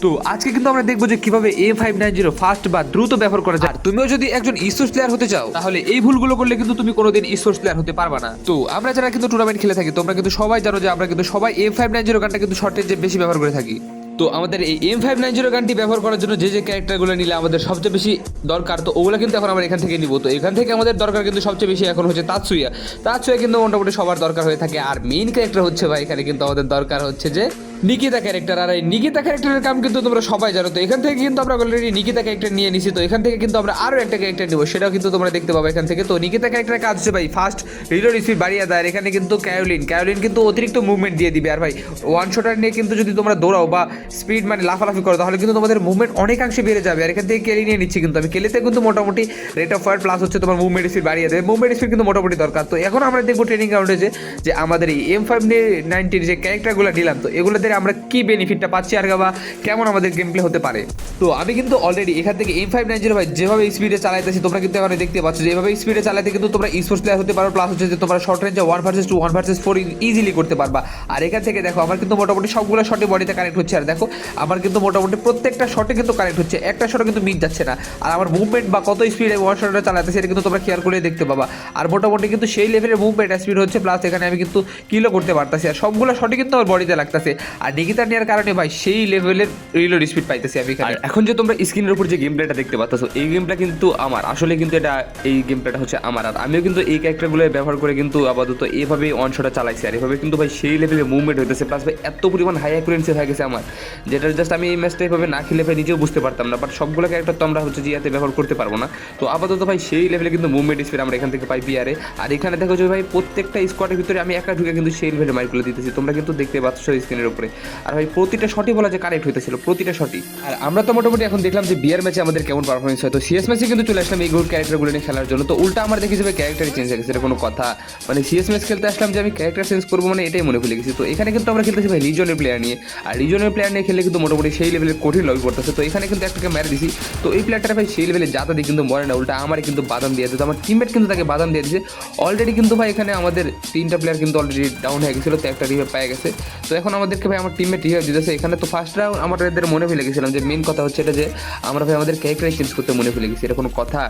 তো আজকে কিন্তু আমরা দেখবো যে কিভাবে A590 ফাস্ট বা দ্রুত ব্যবহার করা যায়। আর তুমিও যদি একজন স্পোর্টস প্লেয়ার হতে চাও তাহলে এই ভুলগুলো করলে কিন্তু তুমি কোনোদিন স্পোর্টস প্লেয়ার হতে পারবা না। তো আমরা যারা কিন্তু টুর্নামেন্ট খেলে থাকি তোমরা কিন্তু সবাই জানো যে আমরা কিন্তু সবাই A590 গানটা কিন্তু শর্টের যে বেশি ব্যবহার করে থাকি। তো আমাদের এই M590 গানটি ব্যবহার করার জন্য যে ক্যারেক্টারগুলো নিলে আমাদের সবচেয়ে বেশি দরকার, তো ওগুলো কিন্তু এখন আমরা এখান থেকে নিব। তো এখান থেকে আমাদের দরকার কিন্তু সবচেয়ে বেশি এখন হচ্ছে তাতসুয়া কিন্তু মোটামুটি সবার দরকার হয়ে থাকে। আর মেইন ক্যারেক্টার হচ্ছে ভাই এখানে কিন্তু আমাদের দরকার হচ্ছে যে নিকিতা ক্যারেক্টার। আর এই নিকিতা ক্যারেক্টারের কাম কিন্তু তোমরা সবাই জানো। তো এখান থেকে কিন্তু আমরা অলরেডি নিকিতা ক্যারেক্টার নিয়ে নিছি। তো এখান থেকে কিন্তু আমরা আরও একটা ক্যারেক্টার নেবো, সেটাও কিন্তু তোমরা দেখতে পাবো এখান থেকে। তো নিকিতা ক্যারেক্টারের কাজ হচ্ছে ভাই ফার্স্ট রিলোড স্পিড বাড়িয়ে দেয়। আর এখানে কিন্তু ক্যারোলিন কিন্তু অতিরিক্ত মুভমেন্ট দিয়ে দিবে। আর ভাই ওয়ান শটার নিয়ে কিন্তু যদি তোমরা দৌড়াও বা স্পিড মানে লাফালাফি করো তাহলে কিন্তু তোমাদের মুভমেন্ট অনেকাংশে বেড়ে যাবে। আর এখান থেকে কেলি নিয়ে নিচ্ছি কিন্তু আমি। কেলিতে কিন্তু মোটামুটি রেট অফ ফায়ার প্লাস হচ্ছে তোমার মুভমেন্ট স্পিড বাড়িয়ে দেবে। মুভমেন্ট স্পিড কিন্তু মোটামুটি দরকার। তো এখন আমরা দেখবো ট্রেনিং গ্রাউন্ডে যে আমাদের এই M590 যে ক্যারেক্টারগুলো নিলাম তো এগুলো দিয়ে আমরা কি বেনিফিটটা পাচ্ছি আর বা কেমন আমাদের গেম প্লে হতে পারে। তো আমি কিন্তু অলরেডি এখান থেকে M590 ভাই যেভাবে স্পিডে চালাইতেছি তোমরা কিন্তু এখন দেখতে পাচ্ছ যে এভাবে স্পিডে চালাতে কিন্তু তোমরা স্পোর্টস প্লেয়ার হতে পারো। প্লাস হচ্ছে যে তোমরা শর্ট রেঞ্জে 1 vs 2 1 vs 4 ইজিলি করতে পারবা। আর এখান থেকে দেখো আমার কিন্তু মোটামুটি সবগুলো শটে বডিতে কানেক্ট হচ্ছে। আর দেখো আমার কিন্তু মোটামুটি প্রত্যেকটা শটে কিন্তু কানেক্ট হচ্ছে, একটা শটে কিন্তু মিস যাচ্ছে না। আর আমার মুভমেন্ট বা কত স্পিডে ওয়ান শটটা চালাতে সেটা কিন্তু তোমরা খেয়াল করে দেখতে পাবা। আর মোটামুটি কিন্তু সেই লেভেলের মুভমেন্ট স্পিড হচ্ছে, প্লাস এখানে আমি কিন্তু কিলও করতে পারতেছি। আর সবগুলো শটে কিন্তু আমার বডিতে লাগতেছে। আর নিকিতা নেওয়ার কারণে ভাই সেই লেভেলের রিলোড স্পিড পাইতেছি আমি এখানে। এখন যে তোমরা স্ক্রিনের উপর যে গেম প্লেটা দেখতে পাচ্ছ এই গেমটা কিন্তু আমার আসলে কিন্তু এটা এই গেম প্লেটা হচ্ছে আমার। আর আমিও কিন্তু এই ক্যারেক্টারগুলো ব্যবহার করে কিন্তু আপাতত এভাবে ওয়ান শটটা চালাইছি। আর এভাবে কিন্তু ভাই সেই লেভেলের মুভমেন্ট হইতেছে, প্লাস ভাই এত পরিমাণ হাই অ্যাকুরেন্সি হয়ে গেছে আমার, যেটা জাস্ট আমি এই ম্যাচটা এভাবে না খেলে ভাই নিজেও বুঝতে পারতাম না। বাট সবগুলো ক্যারেক্টার তো আমরা হচ্ছে জিয়াতে ব্যবহার করতে পারবো না। তো আপাতত ভাই সেই লেভেলে কিন্তু মুভমেন্ট স্পিড আমরা এখান থেকে পাই বিয়ারে। আর এখানে দেখো যে ভাই প্রত্যেকটা স্কোয়াডের ভিতরে আমি একা ঢুকে কিন্তু সেই লেভেলে মাইকগুলো দিতেছি, তোমরা কিন্তু দেখতে পাচ্ছ স্ক্রিনের উপরে। আর ভাই প্রতিটা শটই বলা যে কানেক্ট হইতেছিল, প্রতিটা শটই। আর আমরা তো মোটামুটি এখন দেখলাম যে বিয়ার ম্যাচে আমাদের কেমন পারফরমেন্স হয়। তো সিএস ম্যাচে কিন্তু চলে আসলাম এই গ্রুপ ক্যারেক্টারগুলো নিয়ে খেলার জন্য। তো উল্টা আমার দেখি যাবে ক্যারেক্টারই চেঞ্জ হয়ে গেছে, এটা কোনো কথা? মানে সিএস ম্যাচ খেলতে আসলাম যে আমি ক্যারেক্টার চেঞ্জ করবো, মানে এটাই মনে ভুলে গেছি। তো এখানে কিন্তু আমরা খেলতেছি ভাই রিজনের প্লেয়ার নিয়ে। আর রিজনের প্লেয়ার নিয়ে খেলে কিন্তু মোটামুটি সেই লেভেলের কঠিন লবি পড়তেছে। তো এখানে কিন্তু একটাকে মেরে দিছি। তো এই প্লেয়ারটা ভাই সেই লেভেলে যাতা দিয়ে কিন্তু মরে না, উল্টা আমার কিন্তু বাদাম দিয়ে দিতে, আমার টিমমেট কিন্তু তাকে বাদাম দিয়ে দিয়েছে অলরেডি। কিন্তু ভাই এখানে আমাদের 3টা প্লেয়ার কিন্তু অলরেডি ডাউন হয়ে গেছিলো, তো একটা রিভাইভ পেয়ে গেছে। তো এখন আমাদেরকে ভাই আমার টিমমেট রিভাইভ দিতেছে। এখানে তো ফার্স্ট রাউন্ড আমাদের মনে ফেলে গেছিলাম যে মেন কথা হচ্ছে এটা যে আমরা ভাই আমাদের ক্যারেক্টার চেঞ্জ করতে মনে ফেলে গেছি, এটা কোনো কথা?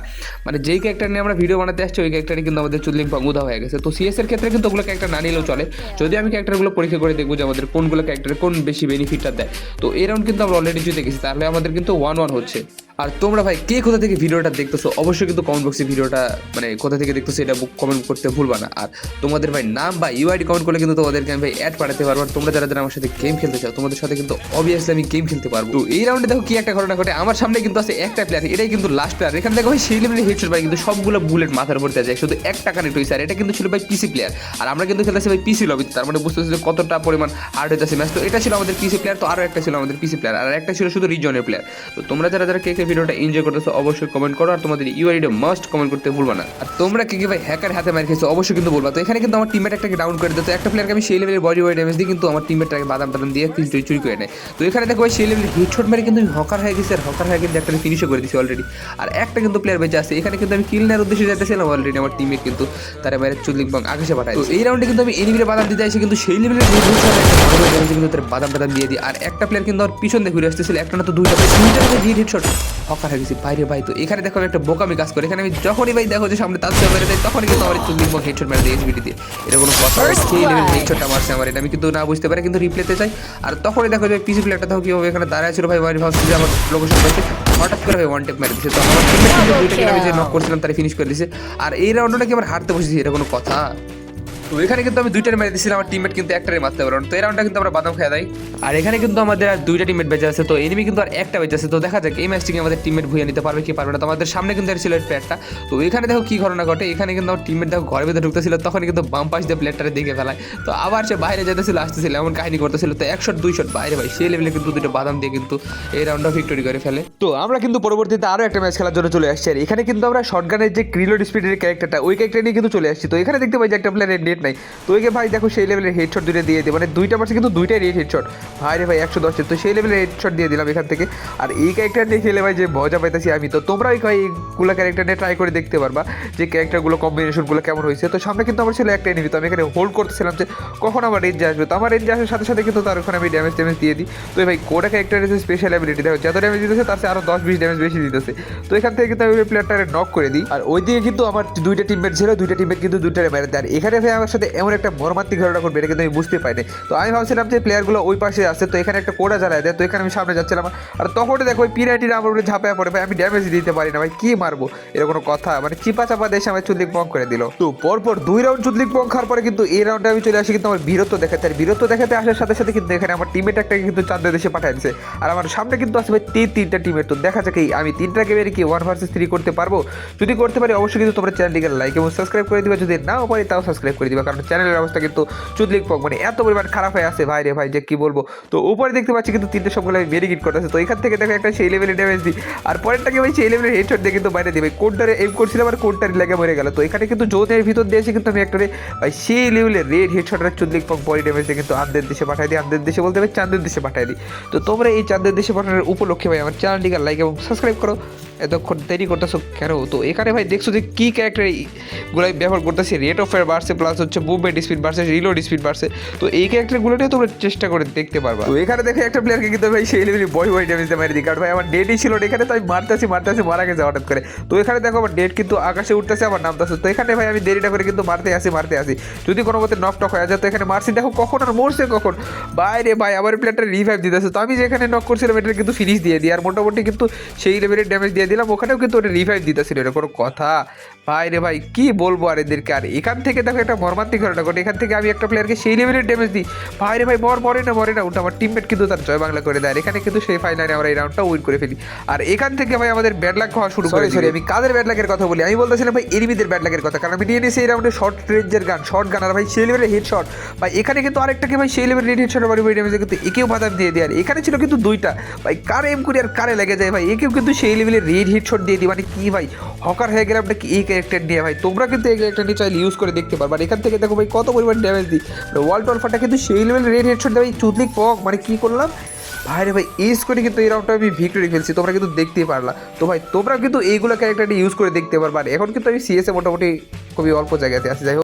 মানে যেই ক্যারেক্টার নিয়ে আমরা ভিডিও বানাতে আসছি ওই ক্যারেক্টারই কিন্তু আমাদের চুদলিং পাঙ্গুদা হয়ে গেছে। তো সিএস এর ক্ষেত্রে কিন্তু ওগুলো ক্যারেক্টার না নিলেও চলে, যদি আমি ক্যারেক্টারগুলো পরীক্ষা করে দেখবো যে আমাদের কোনগুলো ক্যারেক্টারে কোন বেশি বেনিফিটটা দেয়। তো এই রাউন্ড কিন্তু আমরা অলরেডি জিতে গেছি, তাহলে আমাদের কিন্তু 1-1 হচ্ছে। আর তোমরা ভাই কে কোথা থেকে ভিডিওটা দেখতেছো অবশ্যই কিন্তু কমেন্ট বক্সে ভিডিওটা মানে কোথা থেকে দেখতেছো এটা কমেন্ট করতে ভুলবা না। আর তোমাদের ভাই নাম বা ইউআইডি কমেন্ট করলে কিন্তু তোমাদেরকে আমি ভাই অ্যাড পাঠাতে পারবো। আর তোমরা যারা যারা আমার সাথে গেম খেলতে চাও তোমাদের সাথে কিন্তু অবভিয়াসলি আমি গেম খেলতে পারবো। তো এই রাউন্ডে দেখো কি একটা ঘটনা ঘটে, আমার সামনে কিন্তু আছে একটা প্লেয়ার, এটাই কিন্তু লাস্ট প্লেয়ার। এখানে দেখো ভাই সেই লেভেলের হেডশট ভাই, কিন্তু সবগুলো বুলেট মাথার উপর দেওয়া যায়, শুধু একটা কানেক্ট হয়েছে। আর এটা কিন্তু ছিল ভাই পিসি প্লেয়ার, আর আমরা কিন্তু খেলতেছি ভাই পিসি লবিতে। তার মানে বুঝতেছি যে কতটা পরিমাণ হার্ড হইতেছে ম্যাচ। তো এটা ছিল আমাদের পিসি প্লেয়ার, তো আরও একটা ছিল আমাদের পিসি প্লেয়ার, আর একটা ছিল শুধু রিজনের প্লেয়ার। তো তোমরা যারা যারা কে ভিডিওটা এনজয় করতেছো অবশ্যই কমেন্ট করো, আর তোমাদের ইউআইডি মাস্ট কমেন্ট করতে ভুলবা না। আর তোমরা কে ভাই হ্যাকার হাতে মার খেয়েছো অবশ্যই কিন্তু বলবা। তো এখানে কিন্তু আমার টিমমেট একটাকে ডাউন করে দিত, একটা প্লেয়ারকে আমি সেই লেভেলের বডি ওয়েট ড্যামেজ দিই, কিন্তু আমার টিমমেটটাকে বাদাম টাদাম দিয়ে চুরি করে নেয়। তো এখানে দেখো ভাই সেই লেভেলের হেডশট মেরে কিন্তু আমি হকার হয়ে গেছি। আর হকার হয়ে কিন্তু একটা ফিনিশও করে দিচ্ছি অলরেডি। আর একটা কিন্তু প্লেয়ার বেঁচে আছে, এখানে কিন্তু আমি কিল নেওয়ার উদ্দেশ্যে যেতেছিলাম অলরেডি, আমার টিমমেট কিন্তু তারা মেরে চুদলিং পাং আকাশে পাঠায়। তো এই রাউন্ডে কিন্তু আমি এনিমিরে বাদাম দিতে আসি, কিন্তু সেই লেভেলের কিন্তু তার বাদাম টাদাম দিয়ে দিই। আর একটা প্লেয়ার কিন্তু আমার পিছন দিয়ে ঘুরে আসতেছিল, একটা না তো দুইটা হেডশট হকার হয়ে গেছি বাইরে ভাই। তো এখানে দেখো একটা বোকামি কাজ করে, এখানে আমি যখনই ভাই দেখো যে সামনে তাৎসুয়া মেরে দেয় তখনই কিন্তু আমার চুদলিং পাং হেডশট মেরে দিয়ে এসবিটি দিয়ে। এটা কোনো কথা? সেই লেভেলের হেডশটটা মারছে আমার, এটা আমি কিন্তু না বুঝতে পারি, কিন্তু রিপ্লেতে চাই। আর তখনই দেখো যে পিসি প্লেয়ারটা দেখো কীভাবে এখানে দাঁড়ায় ছিল ভাই, বাড়ি ভাবছি যে আমার লোকেশন পাচ্ছে, হঠাৎ করে ভাই ওয়ান টেপ মেরে দিচ্ছে। তো আমার টিমমেট কিন্তু দুইটা কিল আমি যে নক করছিলাম তারা ফিনিশ করে দিয়েছে। আর এই রাউন্ডটা কি আমার হারতে বসেছি, এটা কোনো কথা? তো এখানে কিন্তু আমি দুইটার মেরে দিয়েছিলাম, আমার টিমমেট কিন্তু একটারে মারতে পারো। তো এই রাউন্ডটা কিন্তু আমরা বাদাম খেয়ে দেয়। আর এখানে কিন্তু আমাদের আর দুইটা টিমমেট বেঁচে আছে, তো এনিমি কিন্তু আর একটা বেঁচে আছে। তো দেখা যাক এই ম্যাচটিকে আমাদের টিমমেট ভুইয়ে নিতে পারবে কি পারবে না। তো আমাদের সামনে কিন্তু ছিল এই প্লেয়ারটা। তো এখানে দেখো কি ঘটনা ঘটে, এখানে কিন্তু আমার টিমমেট দেখো ঘরের ভিতরে ঢুকতেছিল, তখন কিন্তু বাম পাশ দিয়ে প্লেয়ারটারে দেখে ফেলায়। তো আবার সে বাইরে যেতেছিল আসতেছিল, এমন কাহিনী করতেছিল। তো 1 শট 2 শট বাইরে ভাই সেই লেভেলে কিন্তু দুটো বাদাম দিয়ে কিন্তু এই রাউন্ডটা ভিক্টোরি করে ফেলে। তো আমরা কিন্তু পরবর্তীতে আরও একটা ম্যাচ খেলার জন্য চলে আসছি। আর এখানে কিন্তু আমরা শর্টগানের যে রিলোড স্পিডের ক্যারেক্টারটা ওই ক্যারেক্টার নিয়ে কিন্তু চলে আসছি। তো এখানে দেখতে পাই যে একটা প্লেয়ার নেট নাই। তো ওইকে ভাই দেখো সেই লেভেলের হেডশট দুটো দিয়ে দিই, মানে দুইটা মারছে কিন্তু দুইটাই রেড হেডশট। ভাই রে ভাই 110, তো সেই লেভেলের হেডশট দিয়ে দিলাম এখান থেকে। আর এই ক্যারেক্টার নিয়ে খেলে ভাই যে মজা পাইতেছি আমি, তো তোমরা এইগুলো ক্যারেক্টার নিয়ে ট্রাই করে দেখতে পারবা যে ক্যারেক্টারগুলো কম্বিনেশনগুলো কেমন হয়েছে। তো সামনে কিন্তু আমার ছিল একটা এনিমি, তো আমি এখানে হোল্ড করতেছিলাম যে কখন আমার রেঞ্জে আসবে। তো আমার রেঞ্জে আসার সাথে সাথে কিন্তু তার ওখানে আমি ড্যামেজ দিয়ে দিই। তো ভাই কোটা ক্যারেক্টারের যে স্পেশাল অ্যাবিলিটি দেখো, যত ড্যামেজ দিতেছে তার চেয়ে আরও 10-20 ড্যামেজ বেশি দিতেছে। তো এখান থেকে কিন্তু আমি প্লেয়ারটারে নক করে দিই। আর ওইদিকে কিন্তু আমার দুইটা টিমমেট ছিল, দুইটা টিমমেট কিন্তু দুইটারে মেরে দেয়। আর এখানে ভাই আমার সাথে এমন একটা মর্মান্তিক ঘটনা ঘটবে এটা কিন্তু আমি বুঝতে পারিনি। তো আমি ভাবছিলাম যে প্লেয়ারগুলো ওই পাশে আসছে, তো এখানে একটা কোটা জ্বালায় দেয়। তো এখানে আমি সামনে যাচ্ছিলাম, আর তখন দেখো ওই পিরাটিরা আমার উপরে ঝাঁপায় পড়ে। ভাই আমি ড্যামেজ দিতে পারি না, ভাই কি মারবো, এরকম কোনো কথা, মানে চিপা চাপা দেশে আমার চুদলিক পং করে দিল। তো পরপর 2 রাউন্ড চুদলিক পং খাওয়ার পরে কিন্তু এই রাউন্ডে আমি চলে আসি কিন্তু আমার বীরত্ব দেখাতে। আর বীরত্ব দেখাতে আসার সাথে সাথে কিন্তু এখানে আমার টিমমেট একটাকে কিন্তু চাঁদের দেশে পাঠিয়ে দিচ্ছে। আর আমার সামনে কিন্তু আসবে তিনটা টিমের। তো দেখা যাক আমি 3টা গেমের কি 1 vs 3 করতে পারবো। যদি করতে পারি অবশ্যই কিন্তু তোমরা চ্যানেলটিকে লাইক এবং সাবস্ক্রাইব করে দিবা, যদি নাও পারি তাও সাবস্ক্রাইব করে দিবা, কারণ চ্যানেলের অবস্থা কিন্তু চুদলিক পং মানে এত পরিমাণ খারাপ হয়ে আছে ভাই রে ভাই, যে কি বলবো। তো উপরে দেখতে পাচ্ছি কিন্তু 3টে সবগুলো আমি মেডিকেট করতেছে। তো এখান থেকে দেখো একটা সেই লেভেলের ড্যামেজ দিই, আর পরেরটাকে ভাই সেই লেভেলের হেডশট দিয়ে কিন্তু বাইরে দিবে। কোডটারে এম করছিলাম আর কোডটার লেগে মরে গেল। তো এখানে কিন্তু জোনের ভিতর দিয়েছে কিন্তু আমি একটা ভাই সেই লেভেলের রেড হেডশটের চুদলিক পং বডি ড্যামেজ দিয়ে কিন্তু আন্দের দেশে পাঠাই দিই। আন্দের দেশে বলতে ভাই চাঁদের দেশে পাঠাই দিই। তো তোমরা এই চাঁদের দেশে পাঠানোর উপলক্ষে ভাই আমার চ্যানেলটিকে লাইক এবং সাবস্ক্রাইব করো। এতক্ষণ দেরি করতেছো কেন? তো এখানে ভাই দেখছো যে কী ক্যারেক্টার গুলো ব্যবহার করতেছি, রেট অফ ফায়ার বাড়ছে, প্লাস হচ্ছে মুভমেন্ট স্পিড বাড়ছে, রিলোড স্পিড বাড়ছে। তো এই ক্যারেক্টারগুলো নিয়ে তোমরা চেষ্টা করে দেখতে পারবা। তো এখানে দেখে একটা প্লেয়ারকে কিন্তু ভাই সেই লেভেলে বই ড্যামেজ দিয়ে মারি দিই, কারণ ভাই আমার ডেটই ছিল এখানে। তো আমি মারতেছি মারা গেছে হঠাৎ করে। তো এখানে দেখো আমার ডেট কিন্তু আকাশে উঠতেছে, আমার নামতেছে। তো এখানে ভাই আমি দেরিটা করে কিন্তু মারতে আসি যদি কোনো মতে নক টক হয়ে যায়। তো এখানে মারছি দেখো কখন আর মরছে কখন, বাইরে ভাই আমার প্লেয়ারটা রিভাইভ দিতেছে। তো আমি যেখানে নক করছিলাম এটা কিন্তু ফিনিশ দিয়ে দিই, আর মোটামুটি কিন্তু সেই লেভেলের ড্যামেজ দিয়ে দিলাম। ওখানেও কিন্তু ওটা রিভাইভ দিতেছিল, এটা কোনো কথা ভাই রে ভাই, কি বলবো আর এদেরকে। আর এখান থেকে দেখো একটা মর্মান্তিক ঘটনা ঘটে। এখান থেকে আমি একটা প্লেয়ারকে সেই লেভেলের ড্যামেজ দিই, ভাই রে ভাই মরে না ওটা আমার টিমমেট কিন্তু তার জয় বাংলা করে দেয়। এখানে কিন্তু সেই ফাইনালে আমরা এই রাউন্ডটা উইন করে ফেলি। আর এখান থেকে ভাই আমাদের ব্যাড লাক হওয়া শুরু করে। আমি কাদের ব্যাড লাকের কথা বলি? আমি বলতেছিলাম ভাই এনিমিদের ব্যাড লাকের কথা, কারণ আমি নিয়ে নিয়েছি এই রাউন্ডে শর্ট রেঞ্জের শর্ট গান। আর ভাই সেই লেভেলের হেডশট, ভাই এখানে কিন্তু আরেকটাকে ভাই সেই লেভেলের রেড হেডশট বাড়ি ড্যামেজে কিন্তু একেও বাধা দিয়ে দেয়। আর এখানে ছিল কিন্তু দুইটা, ভাই কারে এম করি আর কারে লেগে যায়, ভাই একেও কিন্তু সেই লেভেলের রেড হেডশট দিয়ে দিই। মানে কি ভাই হকার হয়ে গেলাম নাকি এই ক্যারেক্টার নিয়ে? ভাই তোমরা কিন্তু এই ক্যারেক্টার নিয়ে চাইলে ইউজ করে দেখতে পারবা। এখান থেকে দেখো ভাই কত পরিমাণ ড্যামেজ দিই, ওয়াল টলফাটা কিন্তু সেই লেভেলের রেড হেডশট দেয়। চুদলিক পং মানে কি করলাম ভাই রে ভাই, ইউজ করে কিন্তু এই রাউন্ডটা আমি ভিক্টরি ফেলছি, তোমরা কিন্তু দেখতেই পারলা। তো ভাই তোমরা কিন্তু এইগুলো ক্যারেক্টারটি ইউজ করে দেখতে পারবা। আর এখন কিন্তু আমি সিএসএ মোটামুটি খুবই অল্প জায়গাতে আছি। যাই হোক।